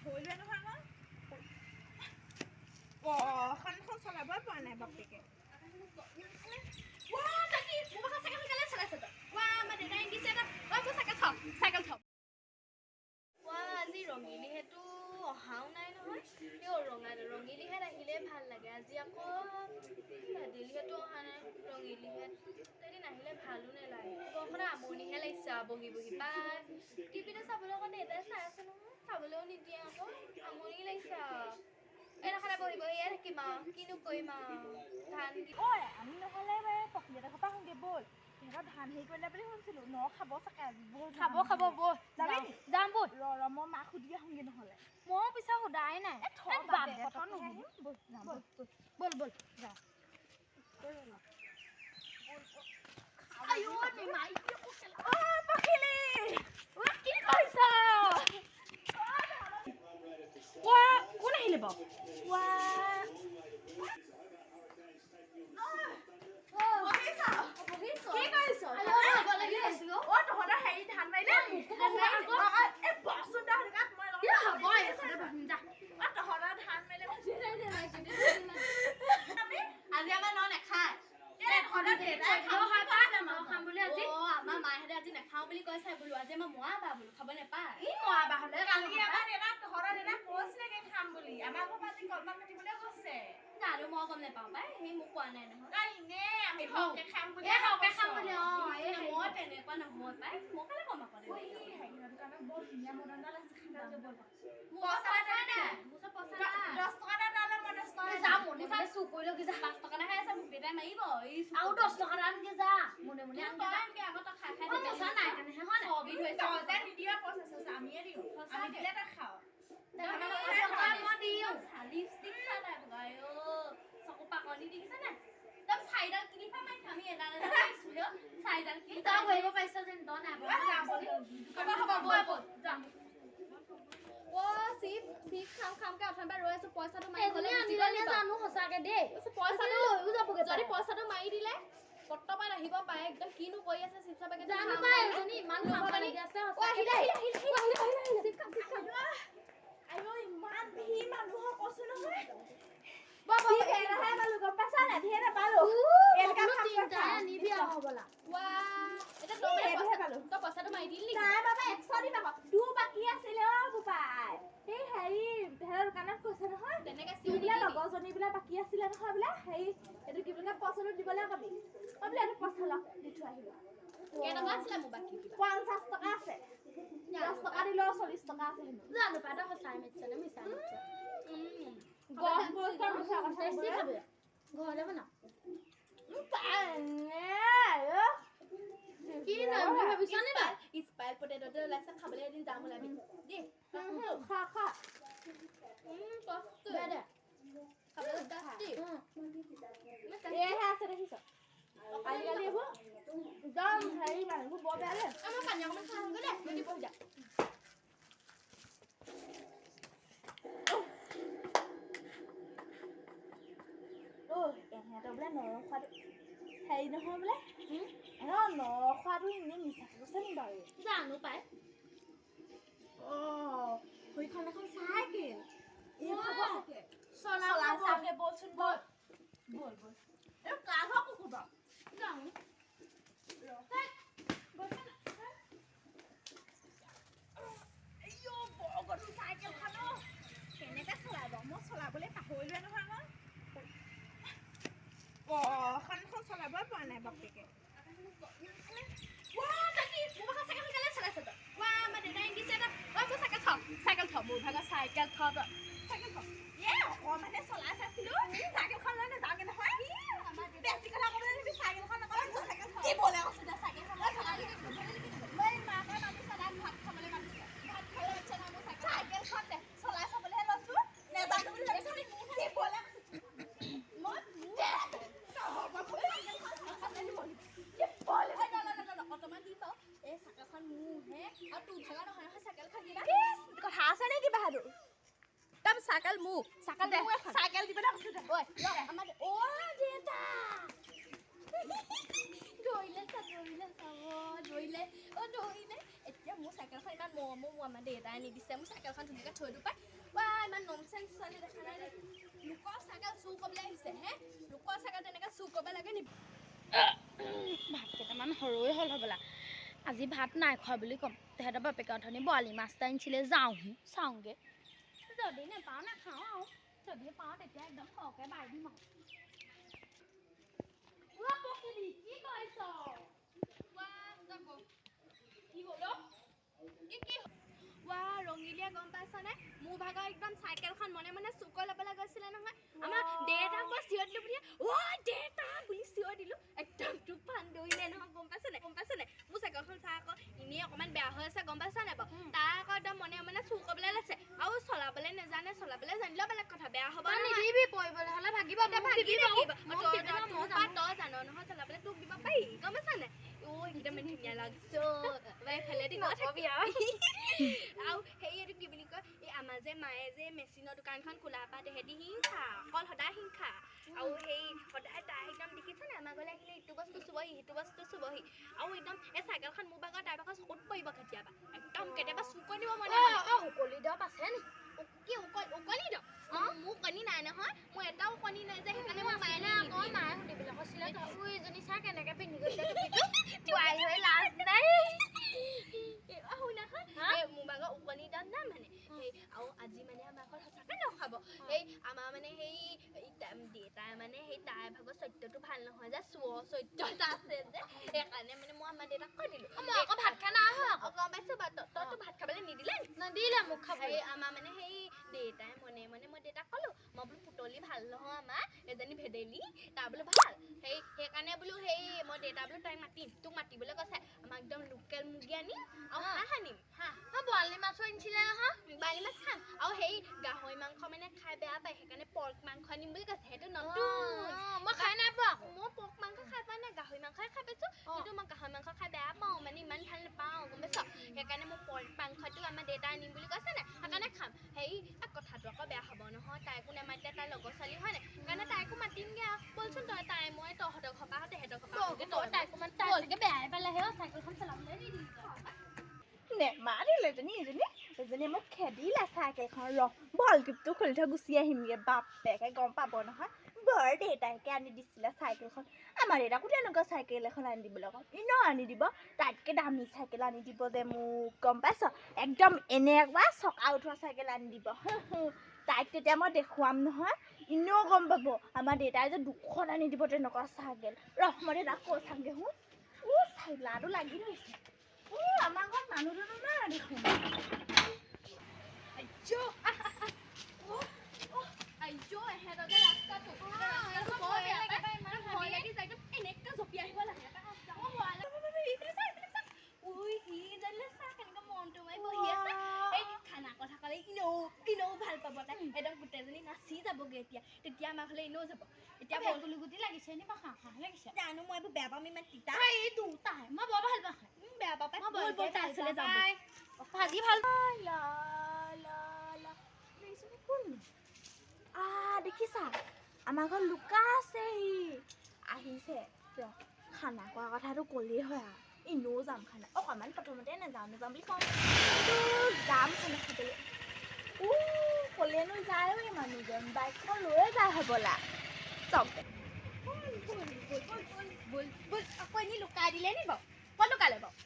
পাহৰিলোৱে নহয় মই খনখন চলাবই পৰা নাই বাপেকে আজি ৰঙিলিহেতো অহাও নাই নহয় ৰঙিলিহেত আহিলে ভাল লাগে আজি আকৌ দিলিহেতো অহা নাই ৰঙিলিহেত এদিন আহিলে ভালো নালাগে বৰখনে আমনিহে লাগিছে বহি বহি পাই টিভিতে চাবলৈ অকণ দেউতাই চাই আছে নহয় চাবলৈও নিদিয়ে আকৌ আমনি লাগিছে এনে বহি বহি ইয়াত থাকিম কিনো কৰিম ধান আমি নহ'লে পখিলেটা ঘৰ পৰা আহোঁগে ব'ল সিহঁতৰ ধান হেৰি কৰিলে বুলি শুনিছিলোঁ খাব চাগে আজি ব'ল খাব ব'ল যাম ব'ল মই মাক সুধি আহোঁগে নহ'লে ময়ো পিছত সোধাই নাই ব'ল যা কোন আহিলে বাৰু হেৰি নহয় বোলে নৰখোৱাটো এনেই মিছা কৈছে নি বাৰু জানো পাই সেইখন এখন চাইকেল বলচোন বল কাৰ ঘৰ কুকুৰ বাৰু যাওঁ চাইকেলখনো কেনেকৈ চলাব মই চলাবলৈ পাহৰিলোৱে নহয় খনখন চলাবই পৰা নাই বাপেকে অকণমানে চলাই চাইছিলো চাইকেলখন লৈ নাযাওঁগে নহয় বেছি কথা ক'বলৈ চাইকেলখন চলাই চাবলৈহে লৈছো নেজানো বুলি কথা আছে নেকি বাহাদুৰ চাইকেল মোক চাইকেল দিব ধৰিলে এতিয়া মোৰ চাইকেলখন ইমান মৰমো আমাৰ দেউতাই আনি দিছে মোৰ চাইকেলখন ধুনীয়াকৈ থৈ দিওঁ পাই ইমান নমচেন ছোৱালী দেখা নাই দেই লোকৰ চাইকেল চুৰ কৰিবলৈ আহিছে হে লোকৰ চাইকেল তেনেকৈ চুৰ কৰিব লাগে নি ভাত কেইটামান সৰুৱে হ'ল হ'বলা আজি ভাত নাই খোৱা বুলি ক'ম তেহেঁতৰ বাপেকে অথনি বৰালি মাছ এটা আনিছিলে যাওঁহি চাওঁগৈ যদি নেপাওঁ নাখাওঁ আৰু যদি পাওঁ তেতিয়া একদম সৰহকৈ বাই দিম আৰু কি কৰিছ কি হ'ল ৰঙিলীয়া গম পাইছনে মোৰ ভাগৰ একদম চাইকেলখন মনে মনে চুকৈ ল'বলৈ গৈছিলে নহয় আমাৰ দেউতাক মই চিঞৰ দিলোঁ বুলি দেউতা বুলি চিঞৰ দিলোঁ একদম তুফান দৌৰিলে নহয় গম পাইছনে মোৰ চাইকেলখন চাই আকৌ এনেই অকণমান বেয়া হৈ আছে গম পাইছনে বাৰু তাৰ আকৌ একদম মনে মনে চুৰ কৰিবলৈ লৈছে আৰু চলাবলৈ নাজানে চলাবলৈ জানিলেও বেলেগ কথা বেয়া হ'ব নিদিবি পৰিবলৈ হ'লে ভাগিব তই জানো নহয় চলাবলৈ তোক দিব পাৰি গম পাইছনে একদম ধুনীয়া লাগছো আৰু সেইটো কি বুলি কয় এই আমাৰ যে মায়ে যে মেচিনৰ দোকানখন খোলা পা তেহেঁতি হিংসা অকল সদায় হিংসা আৰু সেই সদায় তাই একদম দেখিছেনে আমাৰ ঘৰলৈ আহিলে ইটো বস্তু চুবহি সিটো বস্তু চুবহি আৰু একদম এই চাইকেলখন মোৰ ভাগৰ তাইৰ ভাগৰ চকুত পৰিব কেতিয়াবা একদম কেতিয়াবা চুকৈ দিব মনে উকলি দৰৱ আছে নি কি উকলি দৰৱ মোৰ কণী নাই নহয় মোৰ এটাও কণী নাই যে সেইকাৰণে মোৰ মায়ে নাই আকৌ মায়ে সুধিবলৈ কৈছিলে তই এজনী চাই কেনেকৈ পিন্ধি গৈছে পোৱাই হৈ লাজ নাই শুনাখন মোৰ ভাগৰ উকনি দাম নাই মানে সেই আৰু আজি মানে আমাৰ ঘৰত সঁচাকৈ নখাব সেই আমাৰ মানে সেই দেউতাই মানে সেই তাইৰ ভাগৰ চৰিত্ৰটো ভাল নহয় যে চুৰৰ চৰিত্ৰ এটা আছে যে সেইকাৰণে মানে মই আমাৰ দেউতাক কৈ দিলোঁ মই আকৌ ভাত খাই নাই আকৌ গম পাইছোঁ বাৰু তইতো ভাত খাবলৈ নিদিলে মোক খাবলৈ আমাৰ মানে সেই দেউতাই মনে মনে মই দেউতাক ক'লোঁ মই বোলো পুতলি ভাল নহয় আমাৰ এজনী ভেদেলি তাৰ বোলো ভাল সেইকাৰণে বোলো সেই মই দেউতা বোলো তাইক মাতিম তোক মাতিবলৈ কৈছে আমাক একদম লোকেল মুৰ্গী আনিম আৰু হাঁহ আনিম বৰালি মাছো আনিছিলে নহয় বৰালি মাছ খাম আৰু সেই গাহৰি মাংস মানে খাই বেয়া পায় সেইকাৰণে পৰ্ক মাংস আনিম বুলি কৈছে সেইটো নতুন মই খাই নাই পোৱা মই পৰ্ক মাংস খাই পোৱা নাই গাহৰি মাংসই খাই পাইছোঁ কিন্তু মই গাহৰি মাংস খাই বেয়া পাওঁ মানে ইমান ভাল নাপাওঁ গম পাইছ সেইকাৰণে মই পৰ্ক মাংসটো আমাৰ দেউতাই আনিম বুলি কৈছে নাই সেইকাৰণে খাম সেই কথাটো আকৌ বেয়া হ'ব নহয় তাইকো নামাতিলে তাইৰ লগৰ ছোৱালী হয় নাই সেইকাৰণে তাইকো মাতিমগৈ আৰু বলচোন তাই মই তহঁতৰ ঘৰ পৰা তেহেঁতৰ ঘৰ পৰা তাইকো মানে তাইকে বেয়াই পালেহে চাইকেলখন চলাবলৈ নিদিলে নেমাৰিলে এজনী মোক খেদিলে চাইকেলখন বল গিফ্টটো খুলি থৈ গুচি আহিমগৈ বাপেকে গম পাব নহয় বৰ দেউতাকে আনি দিছিলে চাইকেলখন আমাৰ দেউতাকো তেনেকুৱা চাইকেল এখন আনি দিবলৈ কওঁ এনেও আনি দিব তাতকৈ দামী চাইকেল আনি দিব যে মোক গম পাইছ একদম এনেকুৱা চকা উঠোৱা চাইকেল আনি দিব তাইক তেতিয়া মই দেখুৱাম নহয় এনেও গম পাব আমাৰ দেউতাই যে দুখন আনি দিব তেনেকুৱা চাইকেল মই দেউতাক কৈ চামগৈ চাইলাটো লাগি ধৰিছে আমাৰ ঘৰত মানুহ নাই দেখোন একদম গোটেইজনী নাচি যাবগৈ তেতিয়া আমাৰ ঘৰলৈ এনেও যাব এতিয়া বৰগুলি গুটি লাগিছে নি বা খাহ লাগিছে জানো মই এইবোৰ বেয়া পাম ইমান তিতা মই বৰ ভাল পাওঁ বেয়া পাপাই ভাজি ভাল দেখিছা আমাৰ ঘৰত লুকা আছে আহিছে খানা খোৱা কথাটো ক'লেই হয় আৰু এনেও যাম খানা অকণমান প্ৰথমতে নাযাওঁ বুলি কওঁ যাম খানা খাবলৈ ক'লেনো যায় মানুহজন বাইকখন লৈয়ে যায় হ'বলা চব আকৌ এনে লুকাই দিলে নি বাৰু ক'ত লুকালে বাৰু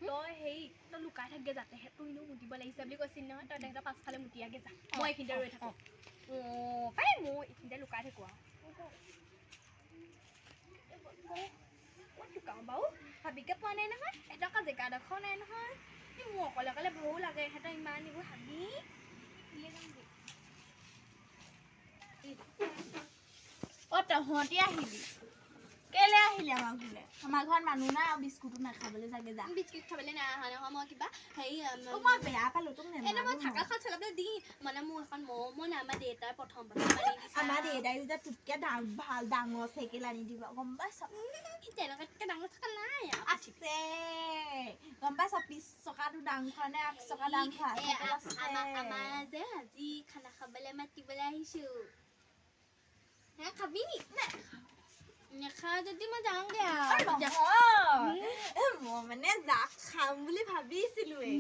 তই হেৰি তই লুকাই থাকগে যাতে তোৰ এনেও মুতিব লাগিছে বুলি কৈছিল নহয় তই তেহেঁতৰ পাছফালে মুতিয়াগে যা মই এইখিনিতে ৰৈ থাকোঁ পাই মই এইখিনিতে লুকাই থাকোঁ আৰু ক'ত লুকাওঁ বাৰু ভাবিকে পোৱা নাই নহয় এটকা জেগাডোখৰ নাই নহয় মোৰ অকলে অকলে ভয়ো লাগে সিহঁতৰ ইমান এইবোৰ হাবি তহঁতি আহিবি কেলে আহিলি আমাৰ ঘৰলে আমাৰ ঘৰত মানুহ নাই আৰু বিস্কুটো নাখাবলৈ যাগে যা বিস্কুট খাবলৈ নাই অহা নহয় মই কিবা হেৰি মই বেয়া পালোঁ তোক এনে মই চাইকেলখন চলাবলৈ দি মানে মোৰ এখন মন আমাৰ দেউতাই প্ৰথম আমাৰ দেউতাই যে তোতকৈ ভাল ডাঙৰ চাইকেল আনি দিব গম পাইছ তেনেকুৱাকৈ ডাঙৰ চাইকেল নাই আছে গম পাইছ 20 চকাটো ডাঙৰ নে 8 চকা ডাঙৰ আমাৰ যে আজি খানা খাবলৈ মাতিবলৈ আহিছোঁ হে খাবি নেখা যদি মই যাওঁগে আৰু মই মানে জাক খাম বুলি ভাবিছিলোৱে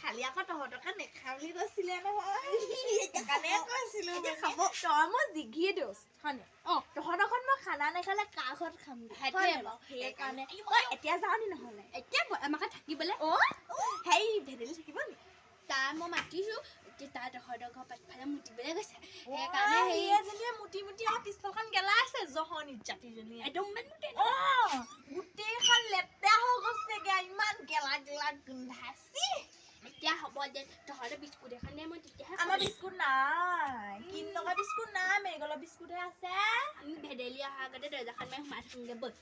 খালি আকৌ তহঁতকে নেখাম বুলি কৈছিলে নহয় সেইকাৰণে কৈছিলো খাব তই মই জিগি দোষ হয়নে তহঁতখন মই খানা নেখালে কাৰ ঘৰত খাম সেইকাৰণে এতিয়া যাওঁ নি নহ'লে এতিয়া আমাকে থাকিবলৈ হেৰি ভেদেলি থাকিব নি তাই মই মাতিছো তাই তহঁতৰ ঘৰ পাছফালে মুতিবলৈ গৈছে সেইকাৰণে সেইজনীয়ে মুটি মুটি আৰু পিছফালখন গেলাই আছে জহনী জাতিজনীয়ে একদম গোটেইখন লেতেৰা হৈ গৈছেগে ইমান গেলা গেলা গোন্ধাইছে এতিয়া হ'ব দে তহঁতৰ বিস্কুট এখন দে মই তেতিয়াহে আমাৰ বিস্কুট নাই কিন টকা বিস্কুট নাই মেৰিগলৰ বিস্কুটহে আছে আমি ভেদেলি অহাৰ আগতে দৰ্জাখন মাৰি সোমাই থাকোঁগে ব'ল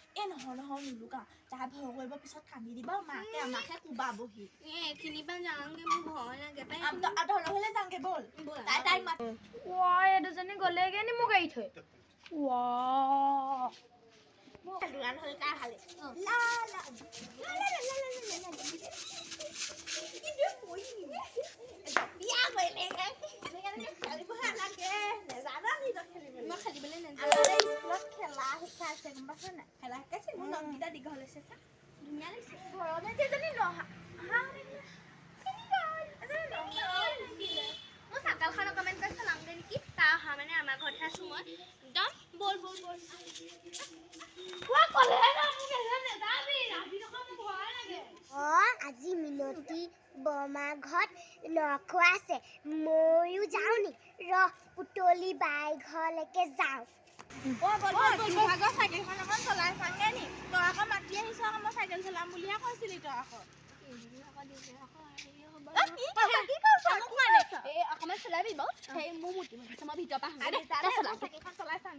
নহয় নুলুকা তাই ভয় কৰিব পিছত কান্দি দিব মাকে আমাকে কোবাবহি এইখিনিৰ পৰা যাওঁগে মোৰ ভয় লাগে পাই তহঁতৰ ঘৰলে যাওঁগে ব'ল তাইক মাত এই দুজনী গ'লেগে নি মোক এৰি থৈ দোকান হ'ল কাৰ ভালে লা লা আজি মিনতি বৰমা ঘৰত নখোৱা আছে ময়ো যাওঁ নি পুতলি বাই ঘৰলৈকে যাওঁ চাইকেলখন অকণ চলাই চাগে নি তই আকৌ মাতি আহিছ আকৌ মই চাইকেল চলাম বুলিহে কৈছিলি তই আকৌ অকমান চলাবি বাৰু সেই মোৰ মুতি মই ভিতৰৰ পৰা চাইকেলখন চলাই চাম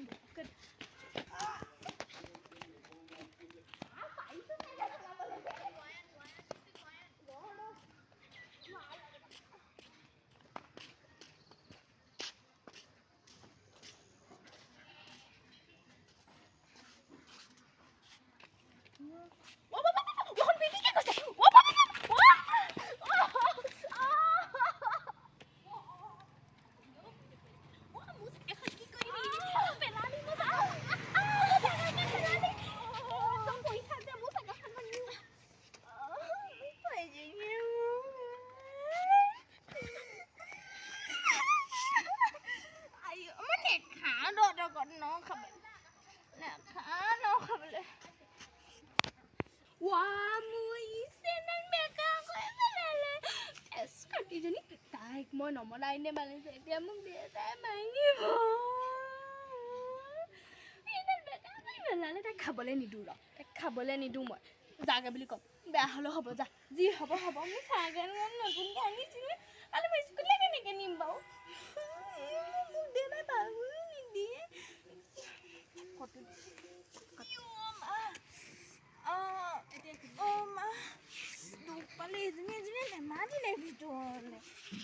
মই নমলাই নে মালিছে এতিয়া মোক দিয়ে তাই মাৰিব তাইক খাবলৈ নিদিওঁ তাইক খাবলৈ নিদিওঁ মই যাগে বুলি ক'ম বেয়া হ'লেও হ'ব যা যি হ'ব হ'ব মোৰ চাইকেল নতুনকৈ আনিছিলোঁ কালি মই স্কুললৈ কেনেকৈ নিম বাৰু মোক দিয়ে নাই বাৰু নিদিয়ে দুখ পালো এজনী নেমানিলে ভিতৰলে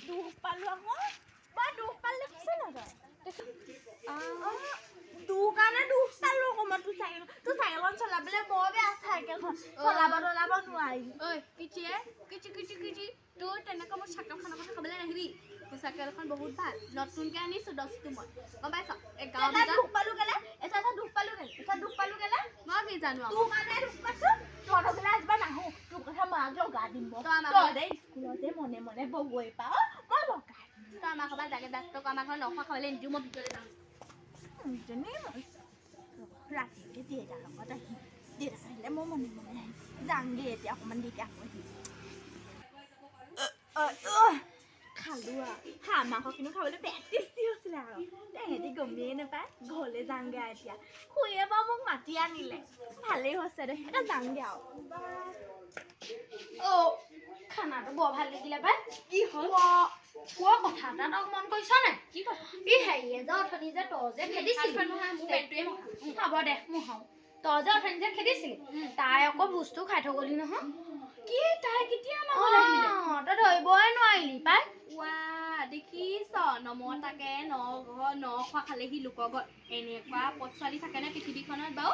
দুখ পালো আকৌ মই দুখ পালে পিছে নাযায় তোৰ কাৰণে দুখ পালো আকৌ মই তোৰ চাইকেলখন চলাবলৈ বৰ বেয়া চাইকেলখন চলাব নোৱাৰি ঐ কিচিয়ে কিচি তোৰ তেনেকৈ মোৰ চাইকেলখনৰ কথা ক'বলৈ নাহিবি মোৰ চাইকেলখন বহুত ভাল নতুনকৈ আনিছোঁ 10টো মই গম পাইছ এই গাঁৱৰ দুখ পালো কেলে দুখ পালো কেলে মই কি জানো তোৰ কাৰণে দুখ পাইছো তহঁতৰ ঘৰলৈ আজিবা নাহো তোৰ কথা মাক লগা দিম তহঁতে স্কুলতে মনে মনে বগৈ পাওঁ মই লগাই দিম তই আমাৰ ঘৰত যাগে তোক আমাৰ ঘৰত নখোৱা খাবলৈ নিদিওঁ মই ভিতৰলৈ যাওঁ ৰাতিকে দেউতাৰ লগত আহিম দেউতাক আহিলে মই মনে মনে আহিম যামগে এতিয়া অকণমান দেৰিকে আকৌ আহিম খালো আৰু হাঁহ মাংস কিন্তু খাবলৈ বেয়া টেষ্টি হৈছিলে আৰু তেহেঁতি গমেই নাপায় ঘৰলৈ যামগে আৰু এতিয়া খুৰীয়ে বাৰু মোক মাতি আনিলে ভালেই হৈছে দে এতিয়া যামগে আৰু খানাটো বৰ ভাল লাগিলে পাই কি হ'ল কথা এটা তক মন কৰিছ নে কি কথা ই হেৰিয়ে যে অথনি যে তই যে খেদিছিলি হ'ব দে মোৰ হওঁ তই যে অথনি যে খেদিছিলি তাই আকৌ ভোজটো খাই থৈ গ'লি নহয় কি তাই কেতিয়া আমাৰ ঘৰলৈ আহিলে তই ধৰিবই নোৱাৰিলি পাই দেখিছ নমতাকে নখোৱা খালেহি লোকৰ ঘৰত এনেকুৱা পথ ছোৱালী থাকে নে পৃথিৱীখনত বাৰু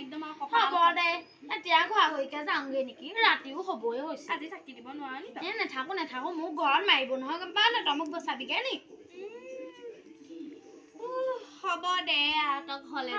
একদম হ'ব দে এতিয়া ঘৰা হৈকে যাওঁগে নেকি ৰাতিও হ'বই হৈছে আজি থাকি দিব নোৱাৰা নি নাথাকো মোক ঘৰত মাৰিব নহয় গম পাৱ নে তই মোক বচাবিগে নি হ'ব দে তই ঘৰলৈ